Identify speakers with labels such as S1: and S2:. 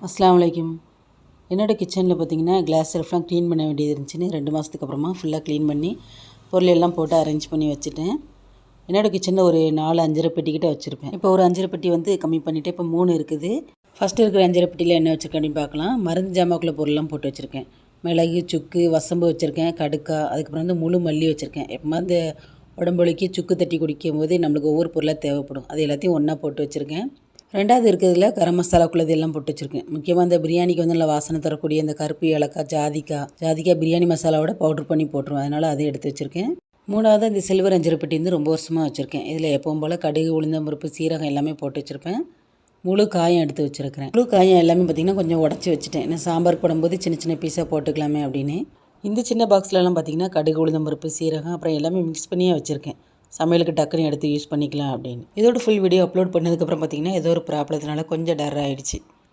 S1: அஸ்ஸலாமு அலைக்கும். என்னோடய கிச்சனில் பார்த்திங்கன்னா கிளாஸ் செல்ஃப்லாம் க்ளீன் பண்ண வேண்டியது இருந்துச்சுன்னு 2 மாதத்துக்கு அப்புறமா ஃபுல்லாக க்ளீன் பண்ணி பொருள் எல்லாம் போட்டு அரேஞ்ச் பண்ணி வச்சுட்டேன். என்னோடய கிச்சனில் ஒரு 4 அஞ்சரை பெட்டிக்கிட்ட வச்சுருப்பேன். இப்போ ஒரு அஞ்சரை பெட்டி வந்து கம்மி பண்ணிவிட்டு இப்போ 3 இருக்குது. ஃபஸ்ட்டு இருக்கிற அஞ்சரை பெட்டியில் என்ன வச்சுருக்கேன் அப்படின்னு பார்க்கலாம். மருந்து ஜாமாக்குள்ள பொருள்லாம் போட்டு வச்சுருக்கேன். மிளகு, சுக்கு, வசம்பு வச்சுருக்கேன், கடுக்கா, அதுக்கப்புறம் வந்து முழு மல்லி வச்சுருக்கேன். எப்போமா இந்த உடம்புலிக்கு சுக்கு தட்டி குடிக்கும் போது நம்மளுக்கு ஒவ்வொரு பொருளாக தேவைப்படும். அது எல்லாத்தையும் ஒன்றா போட்டு வச்சுருக்கேன். 2வது இருக்கிறதுல கரம் மசாலாக்குள்ளது எல்லாம் போட்டு வச்சுருக்கேன். முக்கியமாக இந்த பிரியாணிக்கு வந்து நல்லா வாசனை தரக்கூடிய இந்த கருப்பு ஏலக்காய், ஜாதிக்காய் பிரியாணி மசாலாவோட பவுட்ரு பண்ணி போட்டுருவேன். அதனால் அதை எடுத்து வச்சுருக்கேன். 3வது இந்த சில்வர் அஞ்சரை பெட்டி வந்து ரொம்ப வருஷமாக வச்சுருக்கேன். இதில் எப்பவும் போல் கடுகு, உளுந்தம்பருப்பு, சீரகம் எல்லாமே போட்டு வச்சுருப்பேன். முழு காயம் எடுத்து வச்சுருக்கிறேன். முழு காயம் எல்லாமே பார்த்திங்கன்னா கொஞ்சம் உடச்சி வச்சுட்டேன். ஏன்னா சாம்பார் போடும்போது சின்ன சின்ன பீஸாக போட்டுக்கலாமே அப்படின்னு. இந்த சின்ன பாக்ஸ்லலாம் பார்த்திங்கன்னா கடுகு, உளுந்தம்பருப்பு, சீரகம் அப்புறம் எல்லாமே மிக்ஸ் பண்ணியே வச்சுருக்கேன். சமையலுக்கு டக்குன்னு எடுத்து யூஸ் பண்ணிக்கலாம் அப்படின்னு. இதோட ஃபுல் வீடியோ அப்லோட் பண்ணதுக்கப்புறம் பார்த்திங்கன்னா ஏதோ ஒரு ப்ராப்ளத்தினால கொஞ்சம் டர் ஆகிடுச்சு.